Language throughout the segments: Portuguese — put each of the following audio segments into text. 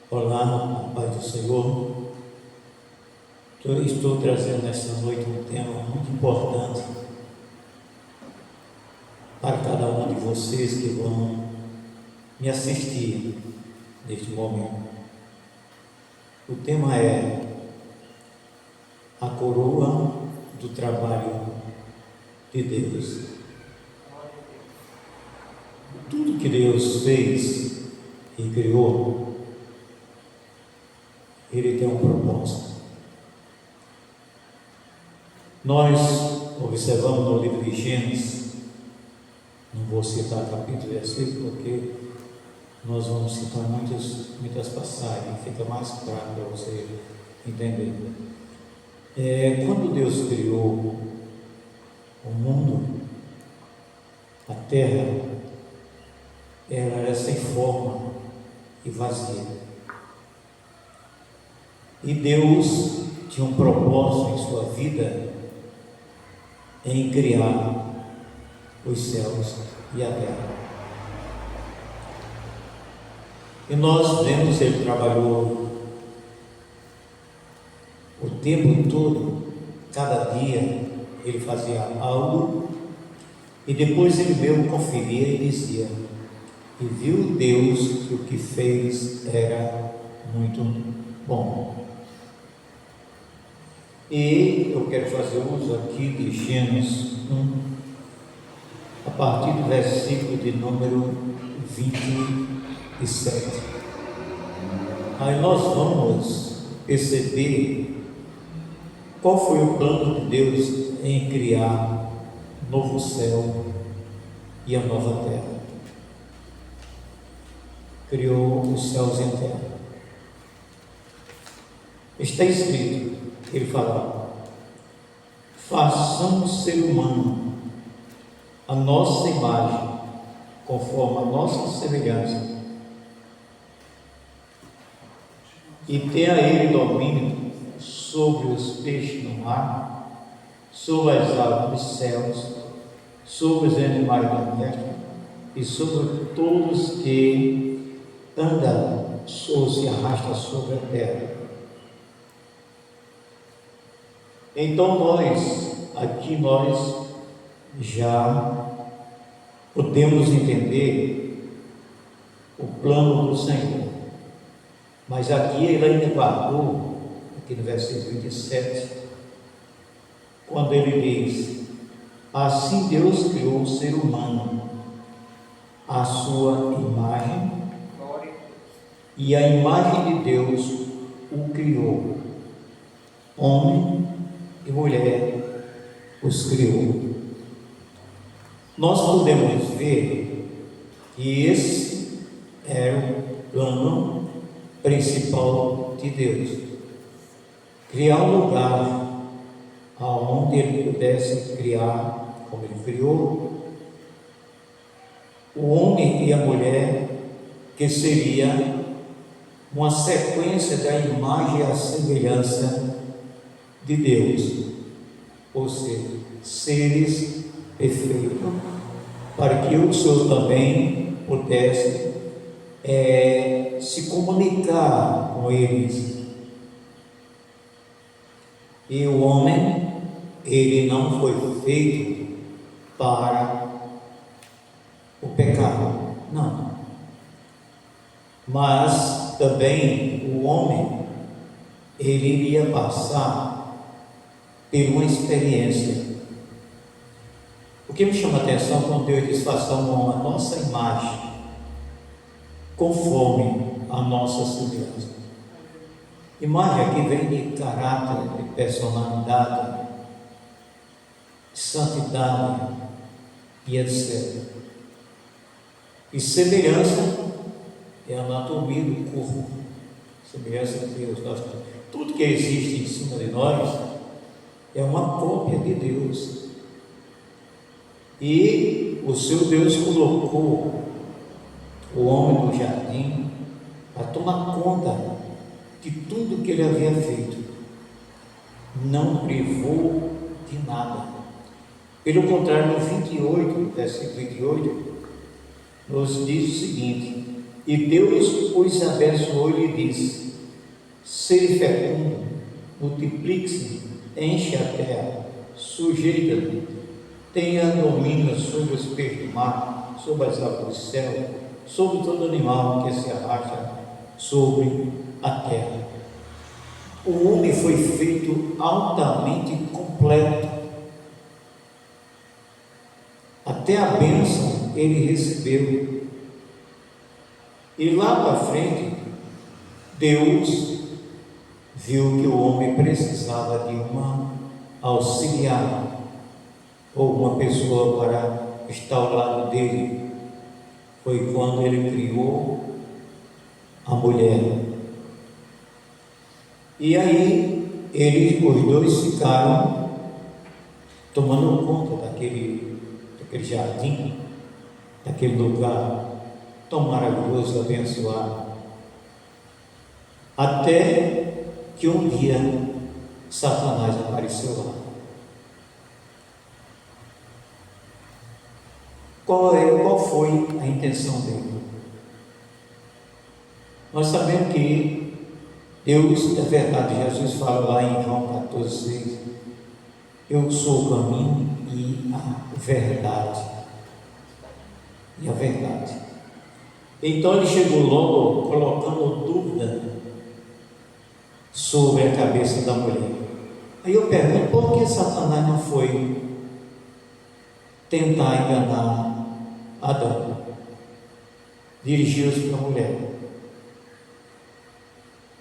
Olá, a paz do Senhor. Estou trazendo nesta noite um tema muito importante para cada um de vocês que vão me assistir neste momento. O tema é a coroa do trabalho de Deus. Tudo que Deus fez e criou, Ele tem um propósito. Nós observamos no livro de Gênesis, não vou citar capítulo e versículo, porque nós vamos citar muitas passagens, fica mais claro para você entender. Quando Deus criou o mundo, a terra, ela era sem forma e vazia. E Deus tinha um propósito em sua vida em criar os céus e a terra. E nós vemos, Ele trabalhou o tempo todo, cada dia Ele fazia algo, e depois Ele mesmo conferia e dizia: e viu Deus que o que fez era muito bom. E eu quero fazer uso aqui de Gênesis 1, a partir do versículo de número 27. Aí nós vamos perceber qual foi o plano de Deus em criar o novo céu e a nova terra. Criou os céus e a terra. Está escrito, Ele fala: façamos ser humano a nossa imagem, conforme a nossa semelhança, e tenha Ele domínio sobre os peixes no mar, sobre as aves dos céus, sobre os animais da terra e sobre todos que andam ou se arrastam sobre a terra. Então nós já podemos entender o plano do Senhor, mas aqui Ele ainda guardou, aqui no versículo 27, quando Ele diz: assim Deus criou o ser humano à sua imagem, e a imagem de Deus o criou, homem e mulher os criou. Nós podemos ver que esse era o plano principal de Deus: criar um lugar onde Ele pudesse criar, como Ele criou, o homem e a mulher, que seria uma sequência da imagem e a semelhança de Deus, ou seja, seres perfeitos, para que o Senhor também pudesse se comunicar com eles. E o homem, ele não foi feito para o pecado, não, mas também o homem, ele iria passar por uma experiência. O que me chama a atenção quando Deus diz: façamos a nossa imagem, conforme a nossa semelhança. Imagem aqui vem de caráter, de personalidade, de santidade e etc. E semelhança é a anatomia do corpo, semelhança de Deus. Tudo que existe em cima de nós é uma cópia de Deus. E o seu Deus colocou o homem no jardim para tomar conta de tudo que ele havia feito. Não privou de nada. Pelo contrário, no 28, versículo 28, nos diz o seguinte: E Deus os abençoou e lhe disse: sede fecundo, multiplique-se, enche a terra, sujeita-te, tenha domínio sobre os peixes do mar, sobre as aves do céu, sobre todo animal que se arrasta sobre a terra. O homem foi feito altamente completo. Até a bênção ele recebeu. E lá para frente, Deus viu que o homem precisava de uma auxiliar, ou uma pessoa para estar ao lado dele. Foi quando ele criou a mulher. E aí, os dois ficaram tomando conta daquele jardim, daquele lugar tão maravilhoso, abençoado. Até que um dia Satanás apareceu lá. Qual foi a intenção dele? Nós sabemos que Deus é verdade. Jesus fala lá em João 14,6: eu sou o caminho e a verdade. E a verdade. Então ele chegou logo colocando dúvida sobre a cabeça da mulher. Aí eu pergunto: por que Satanás não foi tentar enganar Adão? Dirigiu-se para a mulher.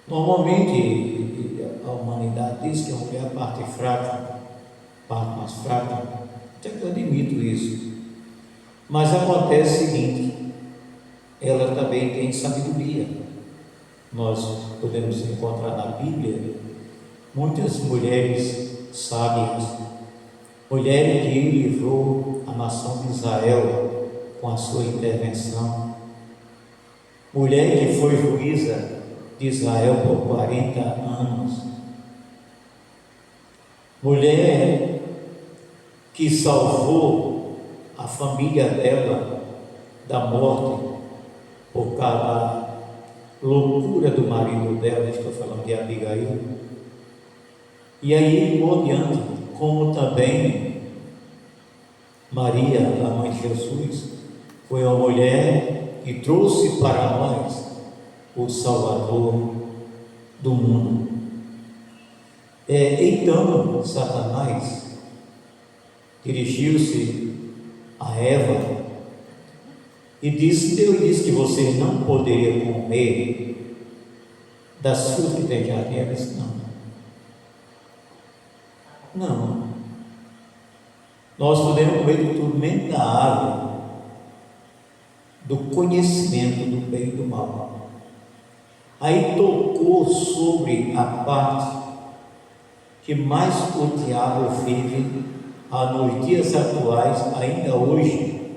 Normalmente a humanidade diz que a mulher é a parte fraca, a parte mais fraca. Até que eu admito isso. Mas acontece o seguinte: ela também tem sabedoria. Nós podemos encontrar na Bíblia muitas mulheres sábias, mulheres que livrou a nação de Israel com a sua intervenção, mulher que foi juíza de Israel por 40 anos, mulher que salvou a família dela da morte por causa da loucura do marido dela. Estou falando de Abigail. E aí, por diante, como também Maria, a mãe de Jesus, foi uma mulher que trouxe para nós o Salvador do mundo. Então, Satanás dirigiu-se a Eva e disse: Deus disse que você não poderia comer das frutas que tem jardim. Ela disse: não, nós podemos comer de tudo, menos da árvore do conhecimento do bem e do mal. Aí tocou sobre a parte que mais o diabo vive nos dias atuais, ainda hoje,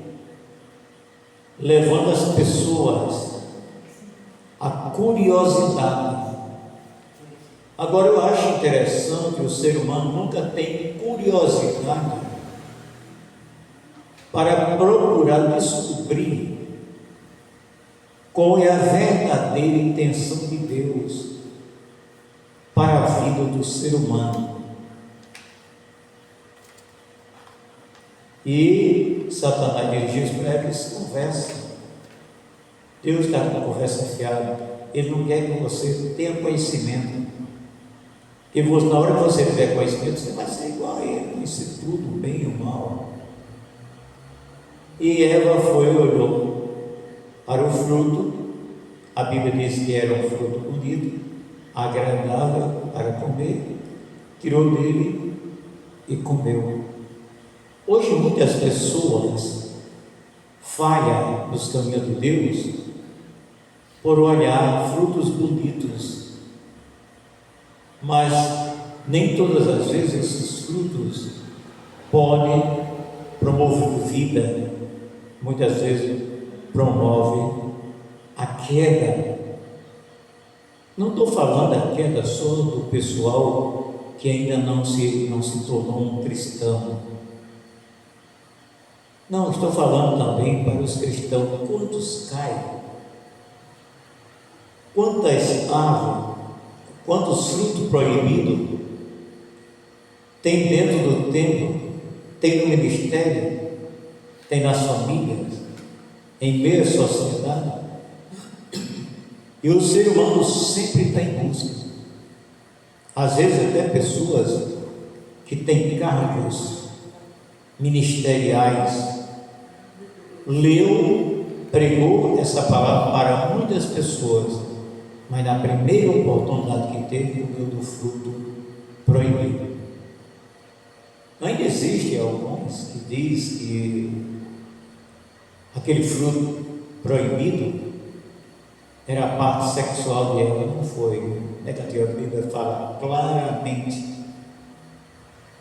levando as pessoas à curiosidade. Agora, eu acho interessante que o ser humano nunca tem curiosidade para procurar descobrir qual é a verdadeira intenção de Deus para a vida do ser humano. E Satanás dirigiu para eles: conversa. Deus está com a conversa fiada. Ele não quer que você tenha conhecimento. Porque na hora que você tiver conhecimento, você vai ser igual a ele, conhecer tudo, o bem e o mal. E Eva olhou para o fruto. A Bíblia diz que era um fruto bonito, agradável para comer, tirou dele e comeu. Hoje muitas pessoas falham nos caminhos de Deus por olhar frutos bonitos, mas nem todas as vezes esses frutos podem promover vida. Muitas vezes promove a queda. Não estou falando da queda só do pessoal que ainda não se tornou um cristão. Não, estou falando também para os cristãos. Quantos caem Quantas árvores, quantos frutos proibidos tem dentro do templo, tem no ministério, tem nas famílias, em meio à sociedade. E o ser humano sempre está em busca. Às vezes até pessoas que têm cargos ministeriais pregou essa palavra para muitas pessoas, mas na primeira oportunidade que teve, comeu do fruto proibido. Ainda existem alguns que diz que aquele fruto proibido era a parte sexual de Eva. Não foi. Negativo, a Bíblia fala claramente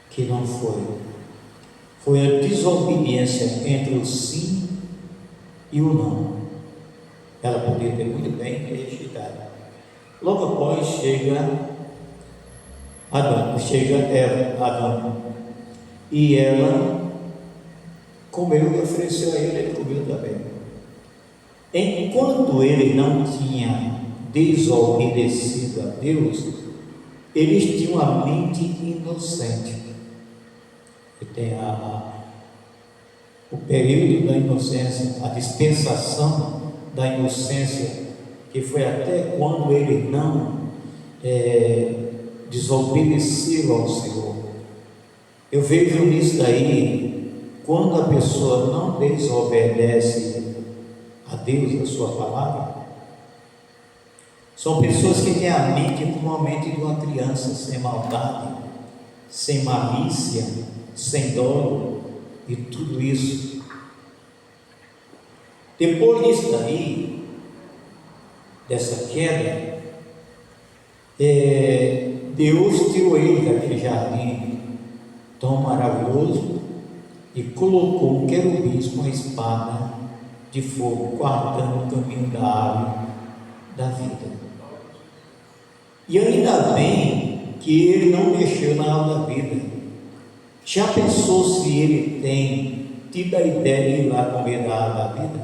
que não foi. Foi a desobediência entre o sim e o não. Ela podia ter muito bem rejeitado. Logo após chega Adão, e ela comeu e ofereceu a ele comeu também. Enquanto ele não tinha desobedecido a Deus, eles tinham a mente inocente. E tem o período da inocência, a dispensação da inocência, que foi até quando ele não desobedeceu ao Senhor. Eu vejo nisso daí, quando a pessoa não desobedece a Deus, a sua palavra, são pessoas que têm a mente como a mente de uma criança, sem maldade, sem malícia, sem dolo e tudo isso. Depois disso daí, dessa queda, Deus tirou ele daquele jardim tão maravilhoso e colocou um querubim com uma espada de fogo, guardando o caminho da árvore da vida. E ainda bem que ele não mexeu na árvore da vida. Já pensou se ele tem tido a ideia de ir lá comer da árvore da vida?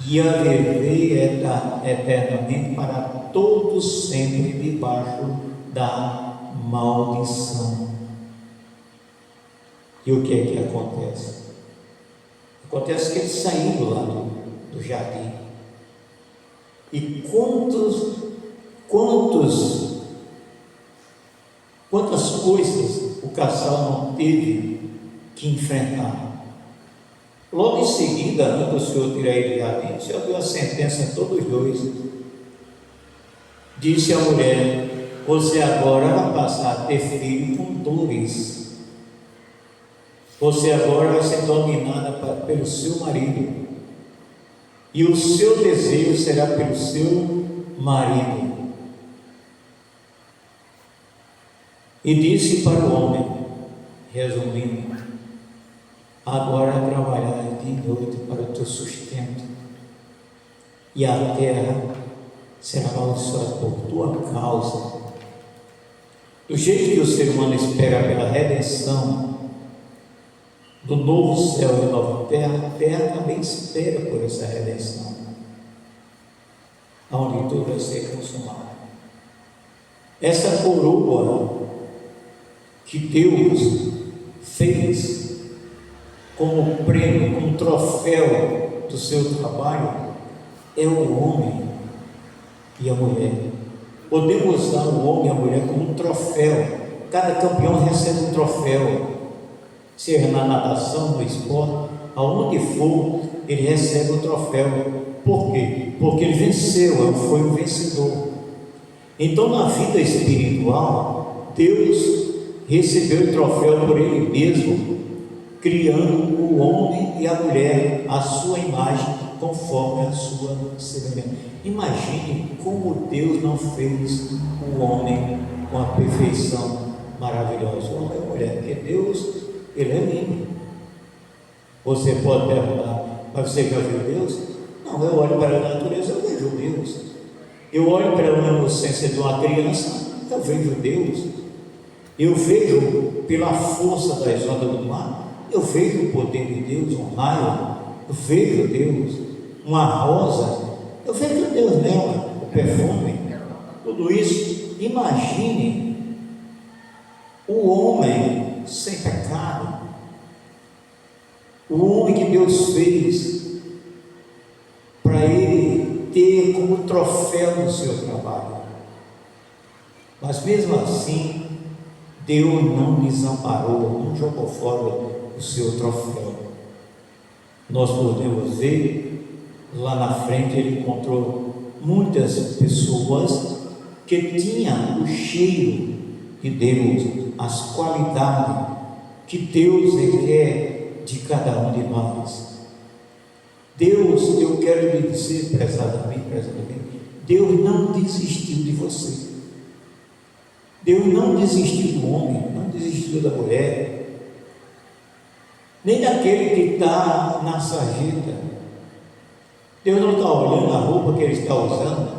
Ia viver eternamente para todos sempre debaixo da maldição. E o que é que acontece? Acontece que ele saiu lá do jardim. E quantas coisas o casal não teve que enfrentar. Logo em seguida, quando o Senhor tirar ele do jardim, o Senhor deu a sentença a todos dois. Disse à mulher: você agora vai passar a ter filho com dores. Você agora vai ser dominada pelo seu marido, e o seu desejo será pelo seu marido. E disse para o homem, resumindo: agora trabalhar de noite para o teu sustento, e a terra será amaldiçoada por tua causa. Do jeito que o ser humano espera pela redenção do novo céu e nova terra, a terra também espera por essa redenção, onde tudo vai ser consumado. Essa coroa que Deus fez como prêmio, como troféu do seu trabalho, é o homem e a mulher. Podemos usar o homem e a mulher como um troféu. Cada campeão recebe um troféu, seja na natação, no esporte, aonde for, ele recebe o troféu. Por quê? Porque ele venceu, foi o vencedor. Então, na vida espiritual, Deus recebeu o troféu por ele mesmo, criando o homem e a mulher à sua imagem, conforme a sua semelhança. Imagine como Deus não fez o homem com a perfeição maravilhosa, o homem e a mulher, porque Deus, ele é lindo. Você pode perguntar: mas você já viu Deus? Não, eu olho para a natureza, eu vejo Deus. Eu olho para a inocência de uma criança, eu vejo Deus. Eu vejo pela força das ondas do mar, eu vejo o poder de Deus, um raio, eu vejo Deus. Uma rosa, eu vejo Deus nela. perfume, tudo isso. Imagine o homem sem pecado, o homem que Deus fez para ele ter como troféu no seu trabalho. Mas mesmo assim, Deus não desamparou, não jogou fora o seu troféu. Nós podemos ver, lá na frente ele encontrou muitas pessoas que tinham o cheiro de Deus, as qualidades que Deus requer de cada um de nós. Deus, eu quero lhe dizer, prezadamente, Deus não desistiu de você. Deus não desistiu do homem, não desistiu da mulher, nem daquele que está na sarjeta. Deus não está olhando a roupa que ele está usando.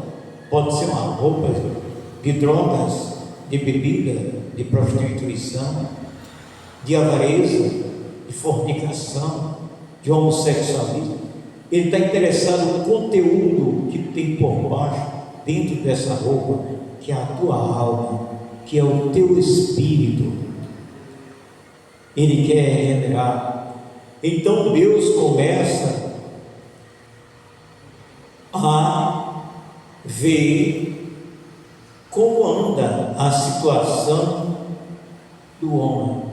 Pode ser uma roupa de drogas, de bebida, de prostituição, de avareza, de fornicação, de homossexualismo. Ele está interessado no conteúdo que tem por baixo, dentro dessa roupa, que é a tua alma, que é o teu espírito. Ele quer regenerar. Então Deus começa a ver como anda a situação do homem.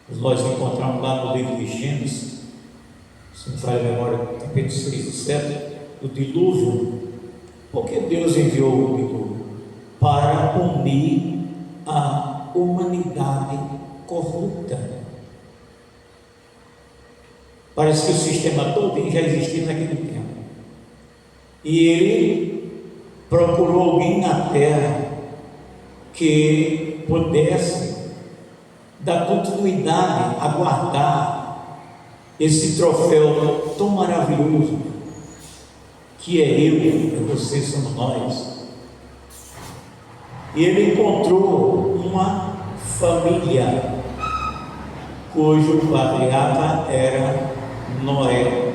Nós encontramos lá no livro de Gênesis, se não falha a memória, capítulo 6 e 7, o dilúvio. Porque Deus enviou o dilúvio? Para punir a humanidade corrupta. Parece que o sistema todo já existia naquele tempo. E ele procurou alguém na terra que pudesse dar continuidade a guardar esse troféu tão maravilhoso que é eu, é você, somos nós. E ele encontrou uma família cujo patriarca era Noé.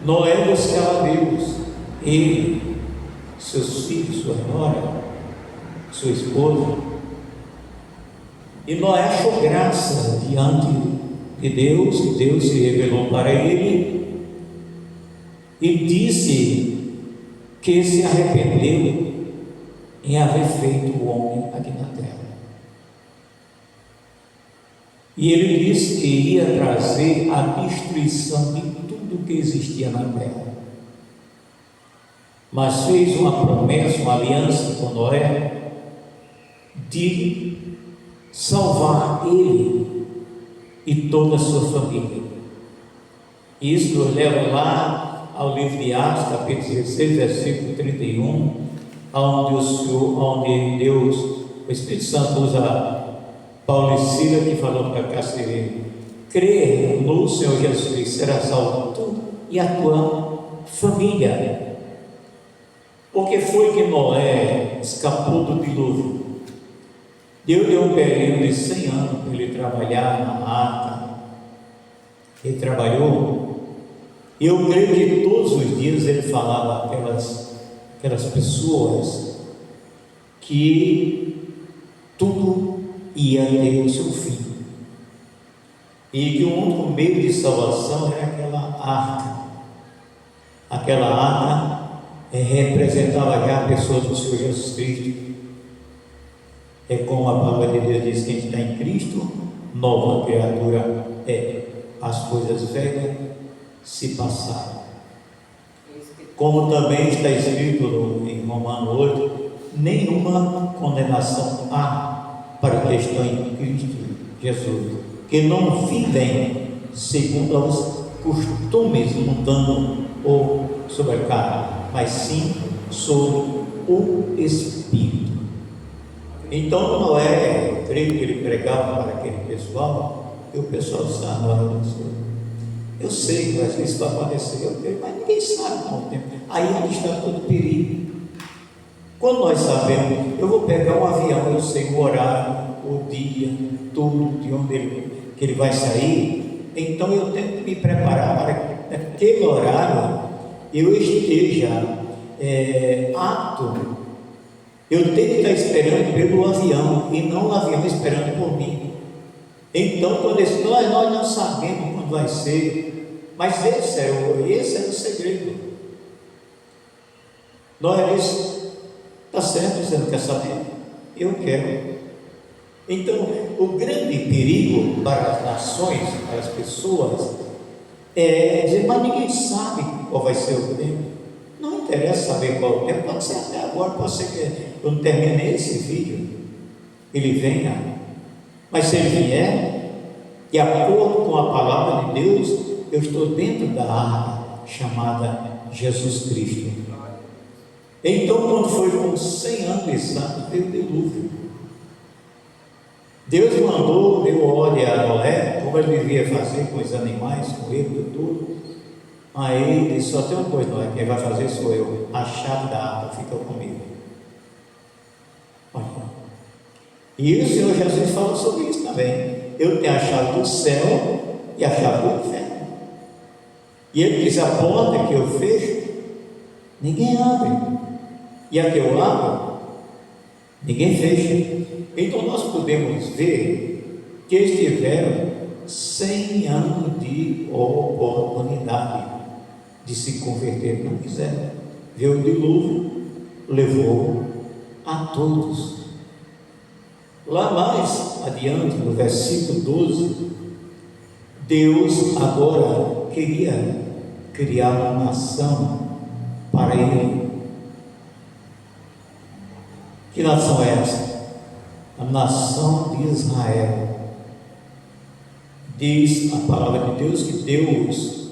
Noé buscava Deus, ele, seus filhos, sua nora, sua esposa. E Noé achou graça diante de Deus, e Deus se revelou para ele e disse que se arrependeu em haver feito o homem aqui na terra. E ele disse que ia trazer a destruição de tudo que existia na terra. Mas fez uma promessa, uma aliança com Noé, de salvar ele e toda a sua família. Isso nos leva lá ao livro de Atos, capítulo 16, versículo 31, onde Deus, o Espírito Santo usa Paulo e Silas, que falou para carcereiro: crer no Senhor Jesus Cristo, será salvo tu e a tua família. Porque foi que Noé escapou do dilúvio? Deus deu um período de 100 anos para ele trabalhar na arca. Ele trabalhou. Eu creio que todos os dias ele falava aquelas pessoas que tudo ia ter o seu fim, e que o único meio de salvação era aquela arca representava já a pessoa do Senhor Jesus Cristo. É como a palavra de Deus diz: quem está em Cristo, nova criatura é, as coisas velhas se passaram. Como também está escrito em Romanos 8, nenhuma condenação há para que estão em Cristo Jesus, que não vivem segundo os costumes mundanos ou sobre a carne, mas sim sobre o Espírito. Então Noé, eu creio que ele pregava para aquele pessoal, e o pessoal está na hora do Senhor. Eu sei que às vezes vai acontecer, eu creio, mas ninguém sabe quanto tempo. Aí onde está todo o perigo. Quando nós sabemos, eu vou pegar um avião, eu sei o horário, o dia, tudo, de onde que ele vai sair, então eu tenho que me preparar para que naquele horário eu esteja apto, eu tenho que estar esperando pelo avião e não o avião esperando por mim. Então, quando eles dizem, nós não sabemos quando vai ser, mas esse é o segredo. Nós dizemos, está certo, você não quer saber? Eu quero. Então, o grande perigo para as nações, para as pessoas, é dizer, mas ninguém sabe qual vai ser o tempo. Não interessa saber qual é o tempo, pode ser até agora, pode ser que eu não termine esse vídeo, ele venha. Mas se ele vier, de acordo com a palavra de Deus, eu estou dentro da arca chamada Jesus Cristo. Então, quando foi com 100 anos exatos, veio o dilúvio. Deus mandou, deu ordem a Noé, como ele devia fazer com os animais, com ele e tudo. Aí ele disse, só tem uma coisa, Noé, quem vai fazer sou eu, a chave da arca fica comigo. Olha. E o Senhor Jesus falou sobre isso também. Eu tenho a chave do céu e a chave do inferno. E ele diz, a porta que eu fecho, ninguém abre. E a que eu abro, ninguém fecha. Então nós podemos ver que eles tiveram 100 anos de oportunidade de se converter, não quiseram. Veio o dilúvio, levou a todos. Lá mais adiante, no versículo 12, Deus agora queria criar uma nação para ele. Que nação é essa? A nação de Israel. Diz a palavra de Deus que Deus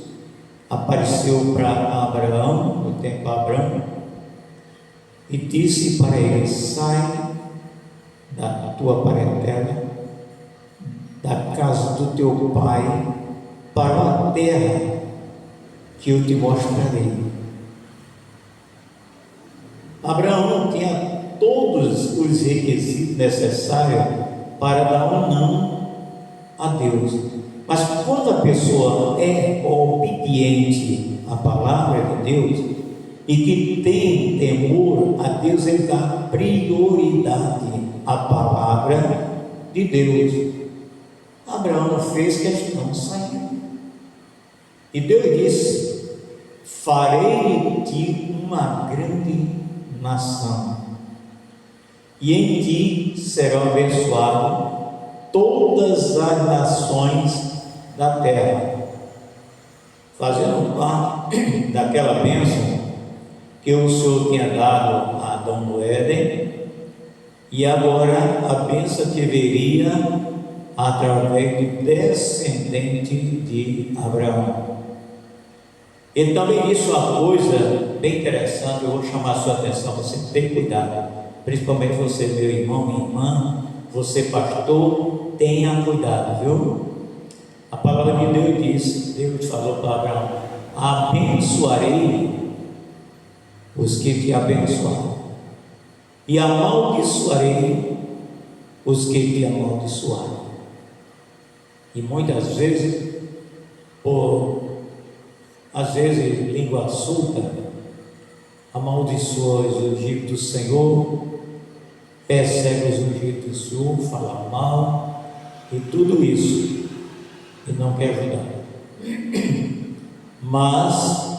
apareceu para Abraão, no tempo Abraão, e disse para ele, sai da tua parentela, da casa do teu pai, para a terra que eu te mostrarei. Abraão não tinha todos os requisitos necessários para dar um não a Deus, mas quando a pessoa é obediente à palavra de Deus e que tem temor a Deus, ele dá prioridade à palavra de Deus. Abraão fez questão de sair, e Deus disse, farei de ti uma grande nação, e em ti serão abençoadas todas as nações da terra, fazendo parte daquela bênção que o Senhor tinha dado a Adão no Éden, e agora a bênção que viria através de descendente de Abraão. Então ele disse uma coisa bem interessante, eu vou chamar a sua atenção, você tem cuidado, principalmente você, meu irmão, minha irmã, você pastor, tenha cuidado, viu? A palavra de Deus diz, Deus falou para Abraão, abençoarei os que te abençoarem, e amaldiçoarei os que te amaldiçoarem. E muitas vezes, às vezes, língua solta, amaldiçoa os ungidos do Senhor, persegue os ungidos do Senhor, fala mal, e tudo isso, e não quer ajudar. Mas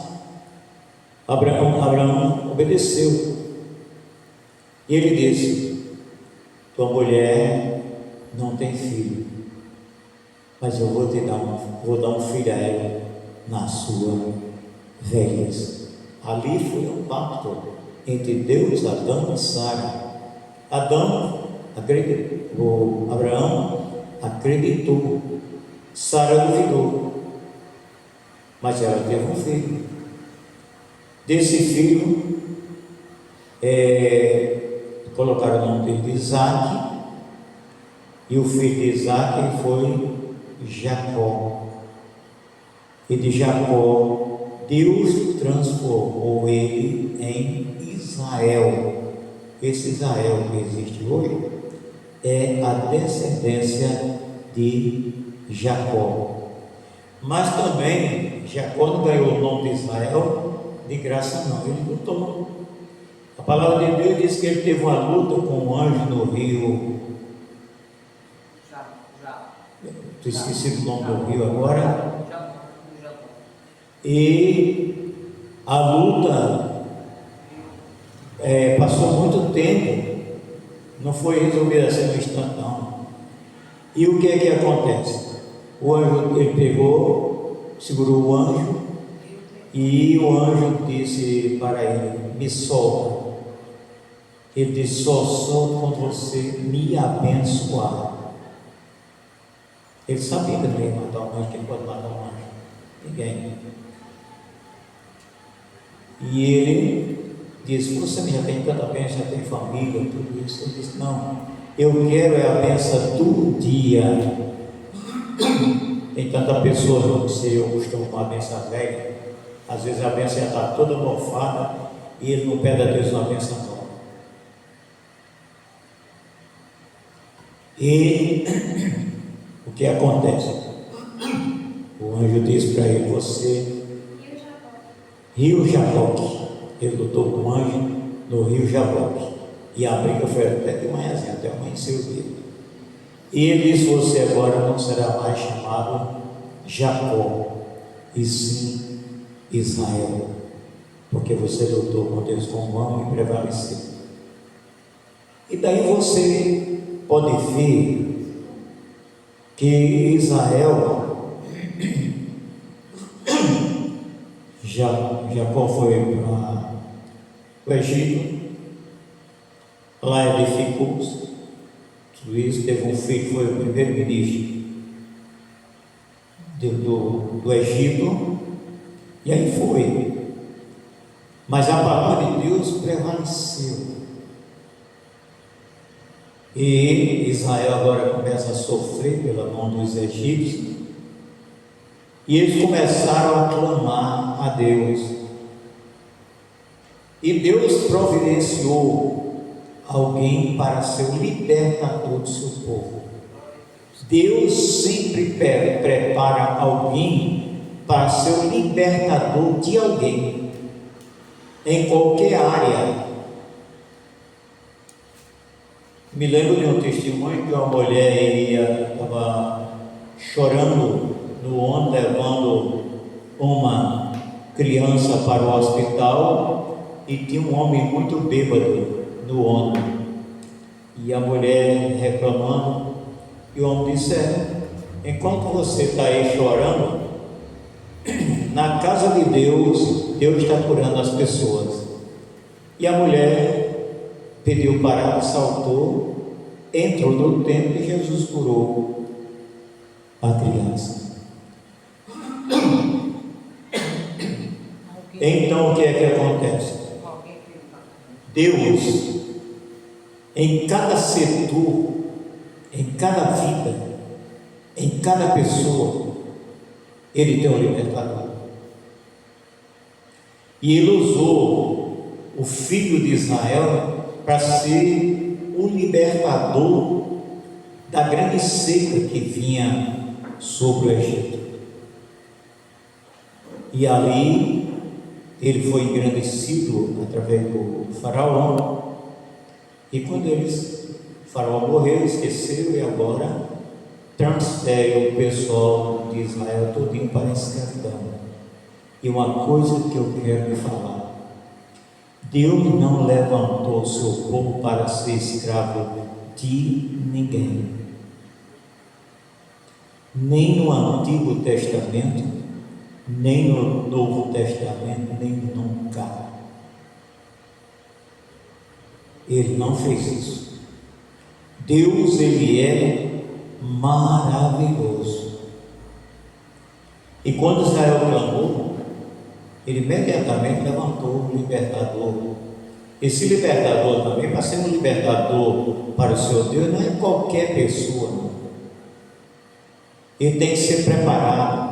Abraão obedeceu, e ele disse, tua mulher não tem filho, mas eu vou dar um filho a ela na sua velhice. Ali foi um pacto entre Deus, Adão e Sara. Abraão acreditou, Sara duvidou, mas ela teve um filho. Desse filho colocaram o nome de Isaac, e o filho de Isaac foi Jacó. E de Jacó Deus transformou ele em Israel. Esse Israel que existe hoje é a descendência de Jacó. Mas também Jacó não ganhou o nome de Israel de graça não, ele lutou. A palavra de Deus diz que ele teve uma luta com um anjo no rio. Estou esquecido o nome do rio agora. E a luta passou muito tempo, não foi resolvida assim no instante não. E o que é que acontece? O anjo, ele pegou, segurou o anjo, e o anjo disse para ele: me solta. Ele disse: só solto quando você me abençoar. Ele sabia que não ia matar um anjo. Quem pode matar um anjo? Ninguém. E ele disse: você já tem tanta bênção, já tem família, tudo isso. Ele disse: não, eu quero a bênção do dia. Tem tanta pessoa no você, eu costumo com a bênção velha. Às vezes a bênção já está toda mofada e ele não pede a Deus uma bênção nova. E o que acontece? O anjo disse para ele: você, Rio Jaboque. Ele lutou com o anjo no Rio Jaboque. E a briga foi até de manhãzinha, até amanhecer o dia. E ele disse: você agora não será mais chamado Jacó, e sim Israel, porque você lutou com Deus com mão e prevaleceu. E daí você pode ver que Israel, Jacó foi para o Egito, lá edificou-se, tudo isso, teve um filho, foi o primeiro-ministro do Egito, e aí foi. Mas a palavra de Deus prevaleceu. E Israel agora começa a sofrer pela mão dos egípcios. E eles começaram a clamar a Deus. E Deus providenciou alguém para ser o libertador do seu povo. Deus sempre prepara alguém para ser o libertador de alguém, em qualquer área. Me lembro de um testemunho que uma mulher estava chorando no ônibus, levando uma criança para o hospital, e tinha um homem muito bêbado no ônibus. E a mulher reclamando, e o homem disse: enquanto você está aí chorando, na casa de Deus, Deus está curando as pessoas. E a mulher pediu parada, saltou, entrou no templo e Jesus curou a criança. Então o que é que acontece? Deus, em cada setor, em cada vida, em cada pessoa, Ele tem um libertador. E Ele usou o filho de Israel para ser o libertador da grande seca que vinha sobre o Egito. E ali ele foi engrandecido através do faraó. E quando o faraó morreu, esqueceu, e agora transfere o pessoal de Israel todinho para a escravidão. E uma coisa que eu quero lhe falar: Deus não levantou o seu povo para ser escravo de ninguém, nem no Antigo Testamento, nem no Novo Testamento, nem nunca. Ele não fez isso. Deus, Ele é maravilhoso. E quando Israel clamou, Ele imediatamente levantou o libertador. Esse libertador também, para ser um libertador para o seu Deus, não é qualquer pessoa, não. Ele tem que ser preparado.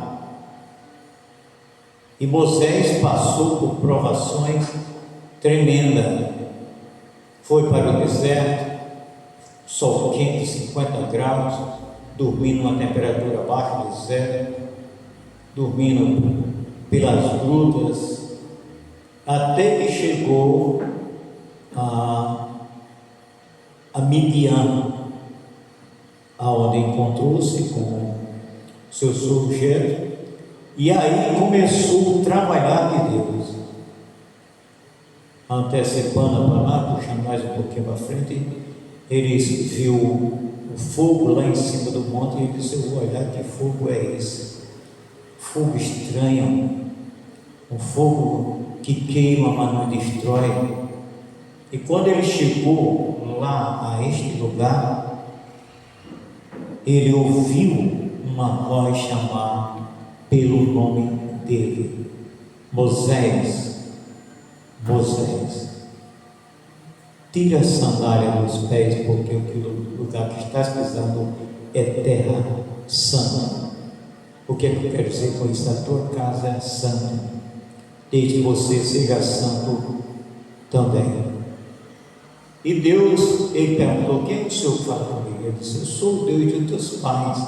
E Moisés passou por provações tremendas. Foi para o deserto, sol quente, 50 graus, dormindo numa temperatura abaixo de zero, dormindo pelas grutas, até que chegou a Midian, aonde encontrou-se com seu sogro Jetro, e aí começou o trabalhar de Deus. Antecipando para lá, puxando mais um pouquinho para frente, ele viu o fogo lá em cima do monte e ele disse: eu vou olhar, que fogo é esse? Fogo estranho, um fogo que queima, mas não destrói. E quando ele chegou lá a este lugar, ele ouviu uma voz chamar pelo nome dele: Moisés, Moisés, tira a sandália dos pés, porque o lugar que estás pisando é terra santa. O que é que eu quero dizer com isso? A tua casa é santa, desde que você seja santo também. E Deus, ele perguntou: quem é o Senhor que fala comigo? Ele disse: eu sou o Deus dos teus pais,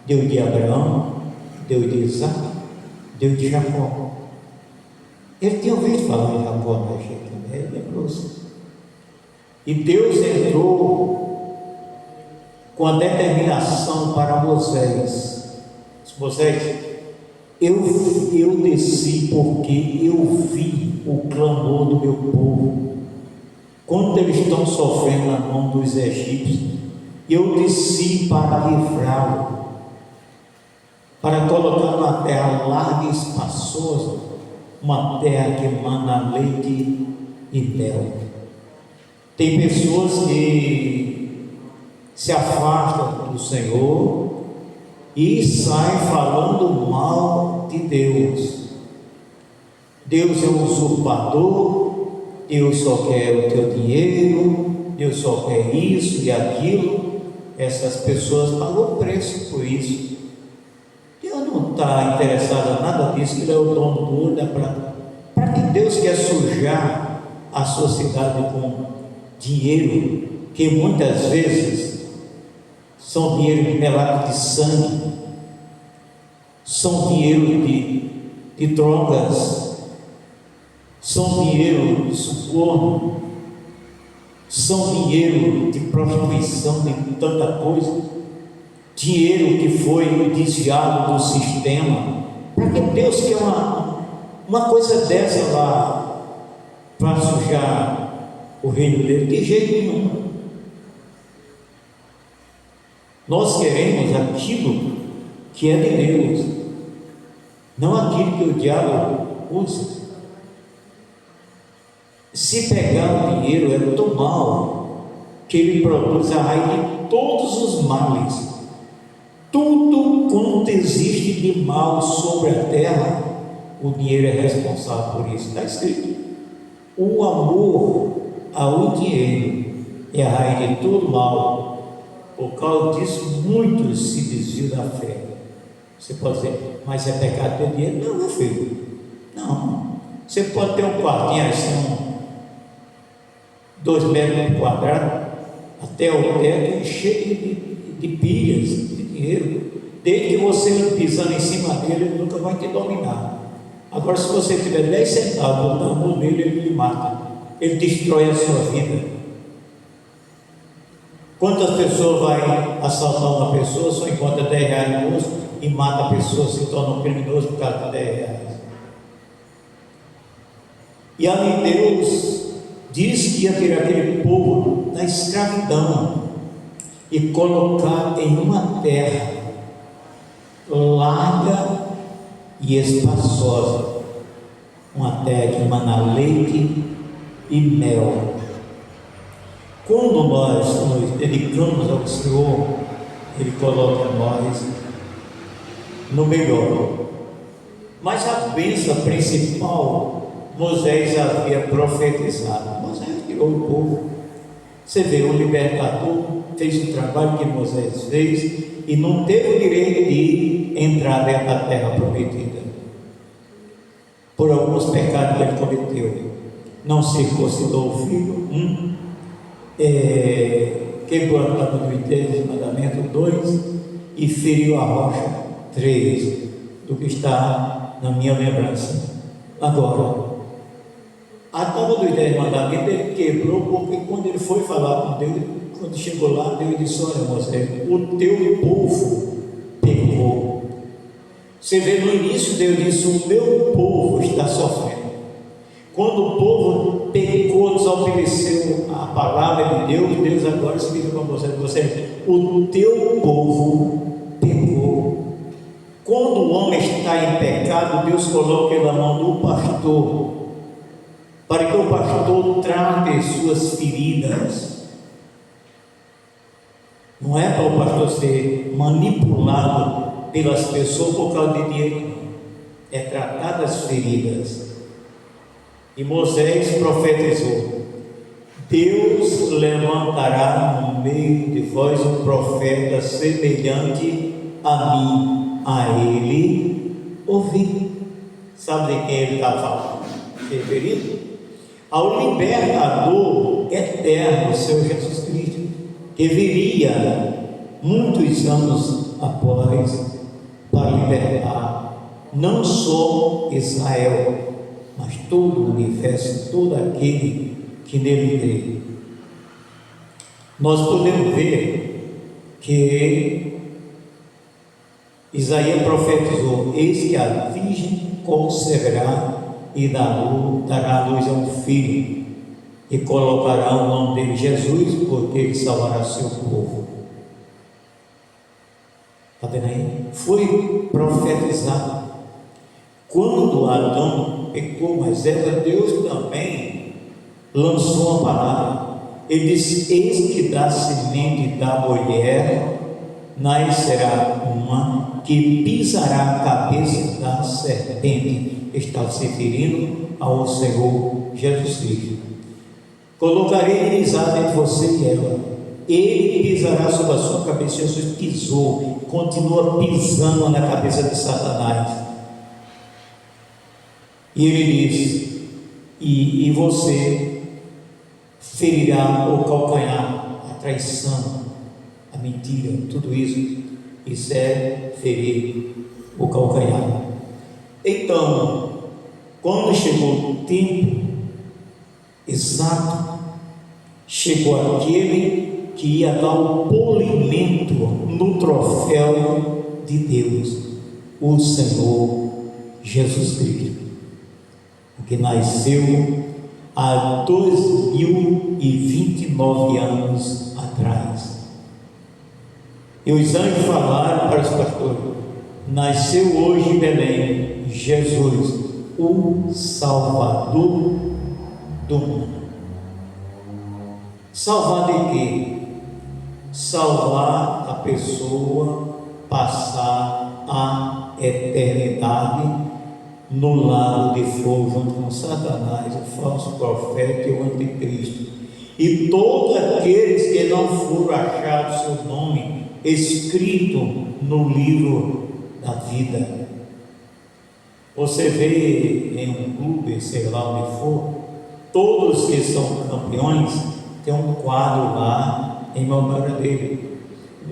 Deus de Abraão, Deus de Isaac, Deus de Jacó. Ele tinha ouvido falar em Jacó, mas ele lembrou-se. E Deus entrou com a determinação para Moisés. Moisés, eu desci porque eu vi o clamor do meu povo, quando eles estão sofrendo na mão dos egípcios. Eu desci para livrá-lo, para colocar uma terra larga e espaçosa, uma terra que emana leite e mel. Tem pessoas que se afastam do Senhor e saem falando mal de Deus. Deus é um usurpador, Deus só quer o teu dinheiro, Deus só quer isso e aquilo. Essas pessoas pagam o preço por isso. Deus não está interessado em nada disso, Ele é o dono do ouro e da prata. Para que Deus quer sujar a sociedade com dinheiro, que muitas vezes são dinheiro melado de sangue, são dinheiro de drogas, são dinheiro de suborno, são dinheiro de prostituição, de tanta coisa, dinheiro que foi desviado do sistema. Para que Deus quer uma coisa dessa lá para sujar o reino dele? De jeito nenhum. Nós queremos aquilo que é de Deus, não aquilo que o diabo usa. Se pegar o dinheiro é tão mal que ele produz a raiz de todos os males. Tudo quanto existe de mal sobre a terra, o dinheiro é responsável por isso. Está escrito: o amor ao dinheiro é a raiz de todo mal. Por causa disso, muitos se desviam da fé. Você pode dizer: mas é pecado ter dinheiro? Não, meu filho, não. Você pode ter um quartinho assim, 2 metros quadrados, até o teto, cheio de pilhas de dinheiro. Desde que você pisando em cima dele, ele nunca vai te dominar. Agora, se você tiver 10 centavos na mão dele, ele lhe mata, ele destrói a sua vida. Quantas pessoas vai assaltar uma pessoa, só encontra 10 reais no bolso e mata a pessoa, se torna um criminoso por causa de 10 reais. E ali Deus diz que ia tirar aquele povo da escravidão e colocar em uma terra larga e espaçosa, uma terra que emana leite e mel. Quando nós nos dedicamos ao Senhor, Ele coloca nós no melhor. Mas a bênção principal, Moisés havia profetizado. Moisés tirou o povo. Você vê, o libertador fez o trabalho que Moisés fez e não teve o direito de entrar dentro da terra prometida, por alguns pecados que ele cometeu. Não circuncidou o filho, quebrou a tábua dos 10 mandamentos, 2, e feriu a rocha, 3, do que está na minha lembrança. Agora, A tábua dos 10 mandamentos ele quebrou, porque quando ele foi falar com Deus, quando chegou lá, Deus disse: olha, Moisés, o teu povo pecou. Você vê no início, Deus disse: o meu povo está sofrendo. Quando o povo pecou, desobedeceu a palavra de Deus, Deus agora se vira para você: o teu povo pecou. Quando o homem está em pecado, Deus coloca na mão do pastor, para que o pastor trate suas feridas. Não é para o pastor ser manipulado pelas pessoas por causa de dinheiro, é tratar das feridas. E Moisés profetizou: Deus levantará no meio de vós um profeta semelhante a mim, a ele ouvi. Sabe de quem ele está falando? Referido ao libertador eterno, seu Jesus Cristo, que viria muitos anos após para libertar não só Israel, mas todo o universo, todo aquele que nele crê. Nós podemos ver que Isaías profetizou: eis que a virgem conceberá e dará à luz a um filho, e colocará o nome dele Jesus, porque ele salvará seu povo. Está vendo aí? Foi profetizado. Quando Adão pecou, mas Deus também lançou uma palavra. Ele disse: eis que da semente da mulher nascerá uma que pisará a cabeça da serpente. Está se referindo ao Senhor Jesus Cristo. Colocarei inimizade entre você e ela, ele pisará sobre a sua cabeça. Jesus pisou, continua pisando na cabeça de Satanás. E ele diz: e você ferirá o calcanhar, a traição, a mentira, tudo isso é ferir o calcanhar. Então, quando chegou o tempo exato, chegou aquele que ia dar o polimento no troféu de Deus, o Senhor Jesus Cristo, que nasceu há 2029 anos atrás. E os anjos falaram para os pastores: nasceu hoje em Belém Jesus, o Salvador do mundo. Salvar de quê? Salvar a pessoa passar a eternidade no lago de fogo junto com Satanás, o falso profeta e o anticristo, e todos aqueles que não foram achados seu nome escrito no livro da vida. Você vê em um clube, sei lá onde for, todos que são campeões tem um quadro lá em memória dele.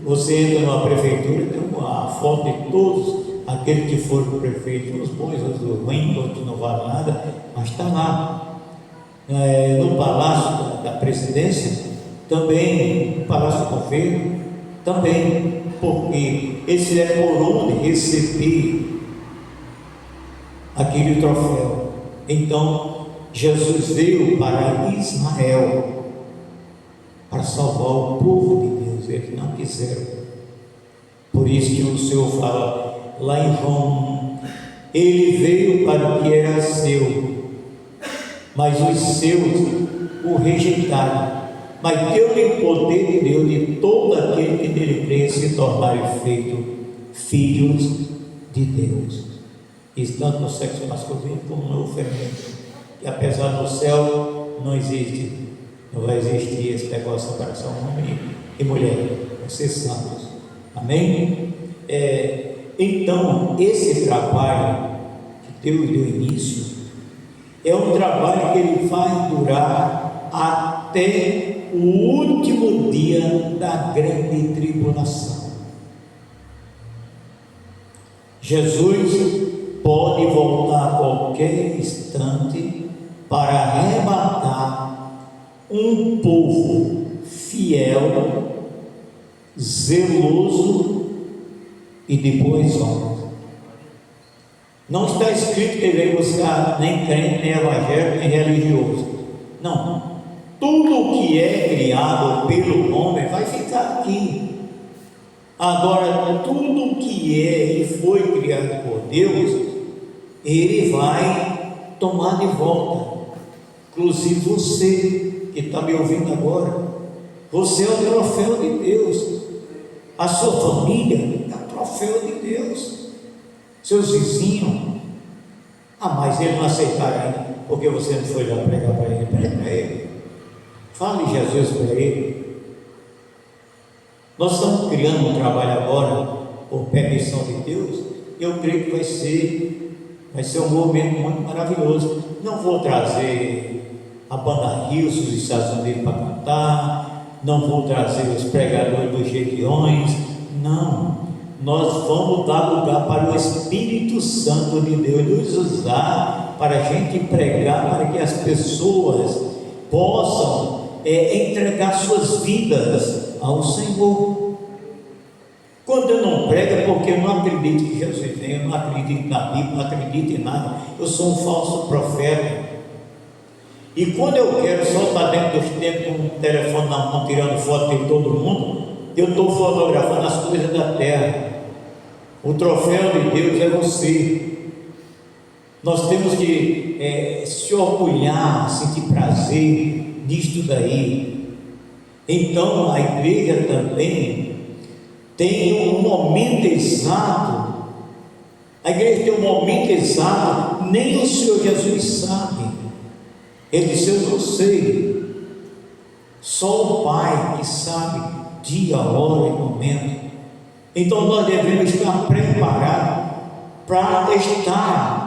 Você entra numa prefeitura, tem uma foto de todos aqueles que foram prefeitos, os bons, os ruins, outros não valem nada, mas está lá. No Palácio da Presidência também, no Palácio do Governo também, porque esse é por onde receber aquele troféu. Então Jesus veio para Israel para salvar o povo de Deus. Eles não quiseram. Por isso que o Senhor fala lá em João: ele veio para o que era seu, mas os seus o rejeitaram, mas deu-lhe poder de Deus de todo aquele que nele crê se tornarem feitos filhos de Deus. Isso tanto no sexo masculino como no feminino, que apesar do céu não existe, não vai existir esse negócio de separação homem e mulher, vai ser santos. Amém? Então esse trabalho que Deus deu início é um trabalho que ele vai durar até o último dia da grande tribulação. Jesus pode voltar a qualquer instante para arrebatar um povo fiel, zeloso e de boas obras. Não está escrito que ele veio buscar nem crente, nem evangélico, nem religioso. Não. Tudo o que é criado pelo homem vai ficar aqui. Agora, tudo o que é e foi criado por Deus, Ele vai tomar de volta. Inclusive você que está me ouvindo agora, você é o troféu de Deus. A sua família é o troféu de Deus. Seus vizinhos, mas ele não aceitará ainda, porque você não foi lá pregar para ele. Pregue para ele. Fale Jesus para ele. Nós estamos criando um trabalho agora, por permissão de Deus. Eu creio que vai ser um movimento muito maravilhoso. Não vou trazer a banda Rios dos Estados Unidos para cantar, não vou trazer os pregadores dos regiões, não. Nós vamos dar lugar para o Espírito Santo de Deus nos usar para a gente pregar, para que as pessoas possam entregar suas vidas ao Senhor. Quando eu não prego é porque eu não acredito que Jesus vem, eu não acredito na Bíblia, não acredito em nada, eu sou um falso profeta. E quando eu quero só estar dentro dos tempos com o telefone na mão, tirando foto de todo mundo, eu estou fotografando as coisas da terra. O troféu de Deus é você. Nós temos que se orgulhar, sentir prazer nisto daí. Então a igreja também tem um momento exato. A igreja tem um momento exato, nem o Senhor Jesus sabe. Ele disse: eu não sei. Só o Pai que sabe dia, hora e momento. Então nós devemos estar preparados para estar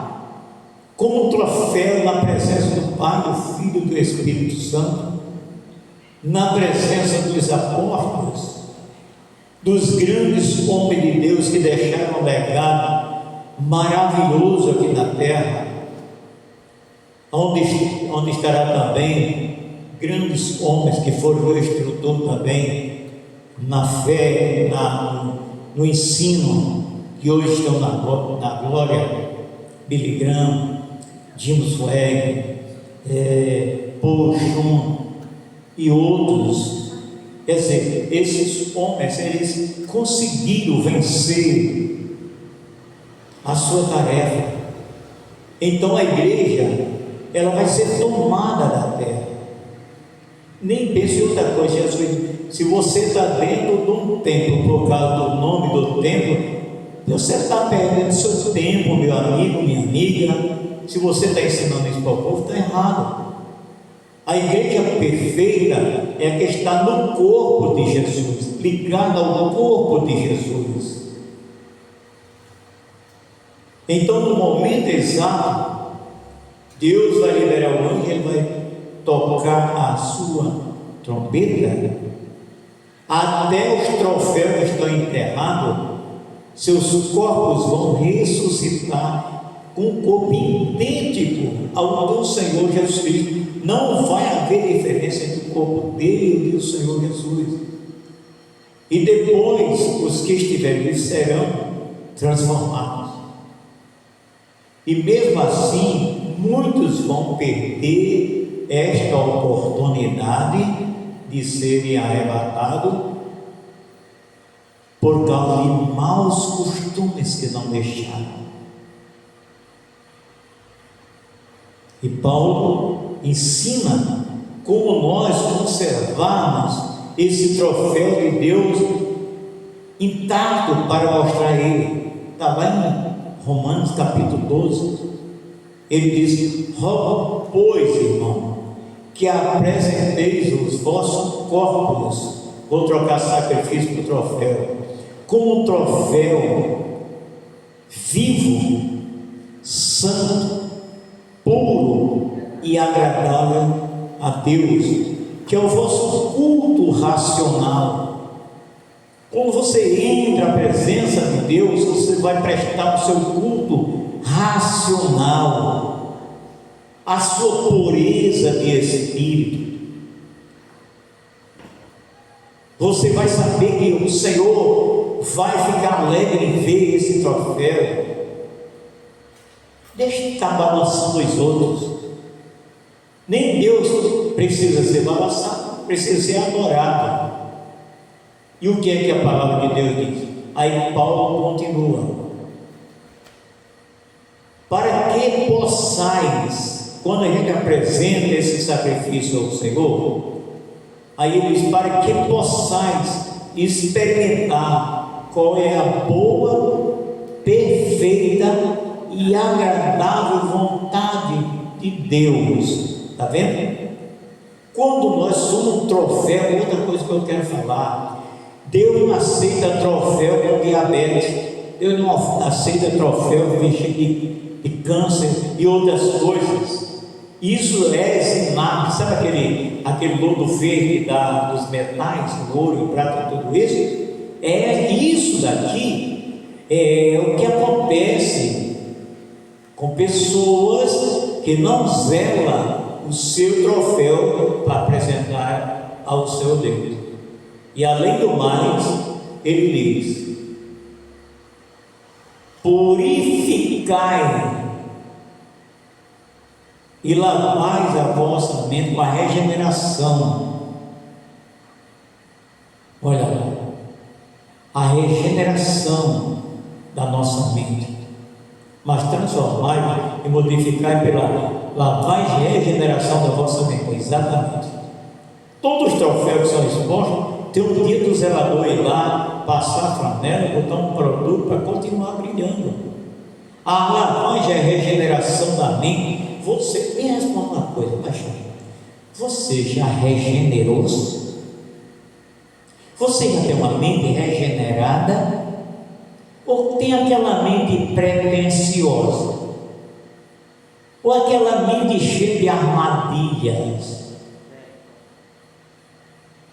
como um troféu na presença do Pai, do Filho e do Espírito Santo, na presença dos apóstolos, dos grandes homens de Deus que deixaram um legado maravilhoso aqui na terra, onde estará também grandes homens que foram o instrutor também na fé, no ensino, que hoje estão na glória. Billy Graham, Jim Swagg, Paul Jung e outros. Quer dizer, esses homens, eles conseguiram vencer a sua tarefa. Então a igreja, ela vai ser tomada da terra. Nem pense em outra coisa. Jesus, se você está dentro de um templo, por causa do nome do templo, você está perdendo seu tempo, meu amigo, minha amiga. Se você está ensinando isso para o povo, está errado. A igreja perfeita é a que está no corpo de Jesus, ligada ao corpo de Jesus. Então, no momento exato, Deus vai liberar o anjo, ele vai tocar a sua trombeta, até os troféus que estão enterrados, seus corpos vão ressuscitar com um corpo idêntico ao do Senhor Jesus Cristo. Não vai haver diferença entre o corpo dele e o Senhor Jesus. E depois os que estiverem vivos serão transformados. E mesmo assim, muitos vão perder esta oportunidade de serem arrebatados por causa de maus costumes que não deixaram. E Paulo ensina como nós conservarmos esse troféu de Deus intacto para mostrar a ele. Está lá em Romanos capítulo 12. Ele diz: rogo, pois, irmão, que apresenteis os vossos corpos, vou trocar sacrifício por troféu, como um troféu vivo, santo, puro e agradável a Deus, que é o vosso culto racional. Quando você entra à presença de Deus, você vai prestar o seu culto racional. a sua pureza de espírito. Você vai saber que o Senhor vai ficar alegre em ver esse troféu. Deixe de estar balançando os outros. Nem Deus precisa ser balançado, precisa ser adorado. E o que é que a palavra de Deus diz? Aí Paulo continua: para que possais, quando a gente apresenta esse sacrifício ao Senhor, aí ele diz: para que possais experimentar qual é a boa, perfeita e agradável vontade de Deus. Está vendo? Quando nós somos um troféu, outra coisa que eu quero falar, Deus não aceita troféu com diabetes, Deus não aceita troféu de câncer e outras coisas. Isso é eximado. Sabe aquele lodo verde dos metais, ouro e prata, tudo isso? É isso daqui, é o que acontece com pessoas que não zelam o seu troféu para apresentar ao seu Deus. E além do mais, ele diz: purificai e lavais a vossa mente com a regeneração. Olha lá, a regeneração da nossa mente, mas transformai e modificai pela lavagem e regeneração da vossa mente. Exatamente. Todos os troféus que são expostos, tem um dia do zelador ir lá, passar a flanela, botar um produto para continuar brilhando. A lavagem e a regeneração da mente. Você me responde uma coisa, Baixão: você já regenerou-se? Você já tem uma mente regenerada? Ou tem aquela mente pretensiosa? Ou aquela mente cheia de armadilhas?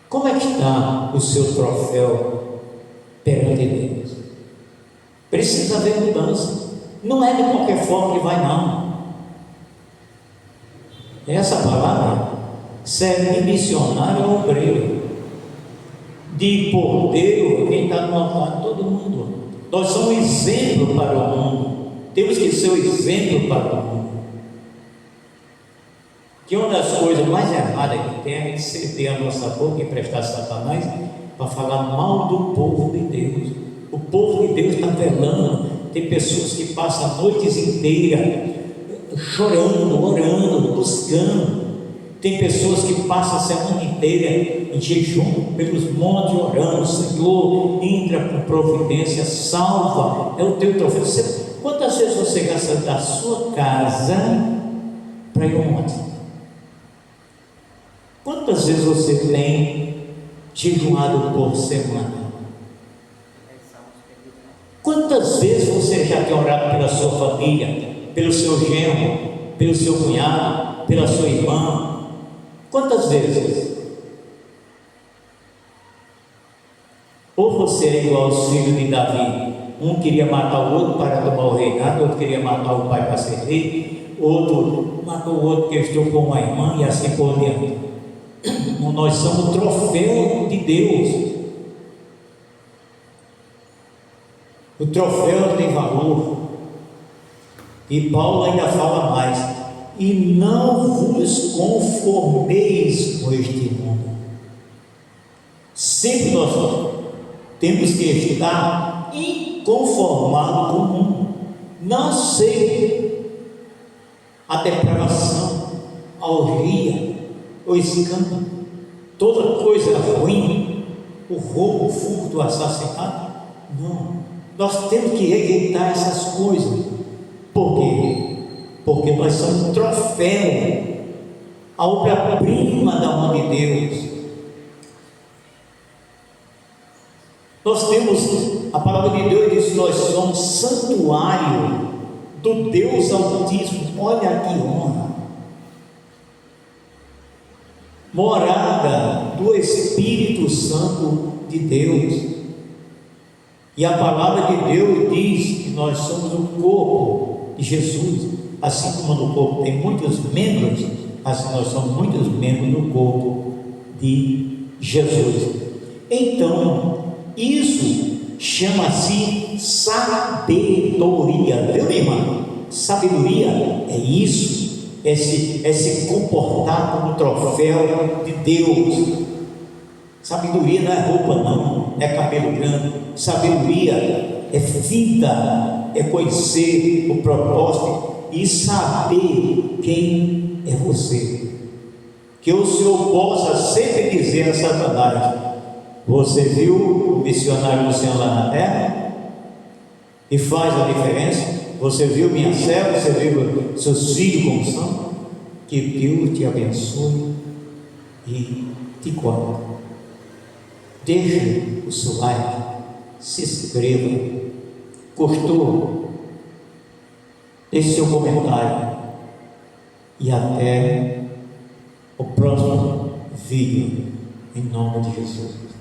Como é que está o seu troféu perante Deus? Precisa haver mudança. Não é de qualquer forma que vai, não. Essa palavra serve de missionário ao obreiro, de porteiro, quem está no altar, todo mundo. Nós somos exemplo para o mundo. Temos que ser o exemplo para o mundo. Que uma das coisas mais erradas que tem é ceder a nossa boca e emprestar a Satanás para falar mal do povo de Deus. O povo de Deus está velando. Tem pessoas que passam noites inteiras chorando, orando, buscando. Tem pessoas que passam a semana inteira em jejum pelos montes orando: Senhor, entra com providência, salva, é o teu troféu. Quantas vezes você gasta da sua casa para ir ao monte? Quantas vezes você tem jejuado por semana? Quantas vezes você já tem orado pela sua família, pelo seu genro, pelo seu cunhado, pela sua irmã? Quantas vezes? Ou você é igual aos filhos de Davi: um queria matar o outro para tomar o reinado, outro queria matar o pai para ser rei, outro matou o outro que estrupou uma irmã, e assim por diante. Nós somos o troféu de Deus. O troféu tem valor. E Paulo ainda fala mais: e não vos conformeis com este mundo. Sempre nós temos que estar inconformados com o mundo. Não aceite a depravação, a orgia, o escândalo, toda coisa ruim, o roubo, o furto, o assassinato. Não, nós temos que rejeitar essas coisas. Por quê? Porque nós somos um troféu, a obra-prima da mão de Deus. Nós temos, a palavra de Deus diz que nós somos santuário do Deus Altíssimo. Olha que honra! Morada do Espírito Santo de Deus. E a palavra de Deus diz que nós somos o corpo de Jesus, assim como no corpo tem muitos membros, assim nós somos muitos membros no corpo de Jesus. Então, isso chama-se sabedoria, viu, irmã? Sabedoria é isso, esse comportar como troféu de Deus. Sabedoria não é roupa, não é cabelo grande. Sabedoria é vida, é conhecer o propósito e saber quem é você. Que o Senhor possa sempre dizer a Satanás: você viu o missionário Luciano lá na terra? E faz a diferença? Você viu minha serva? Você viu seus filhos como são? Que Deus te abençoe e te guarde. Deixe o seu like, se inscreva, gostou? Deixe seu comentário e até o próximo vídeo, em nome de Jesus.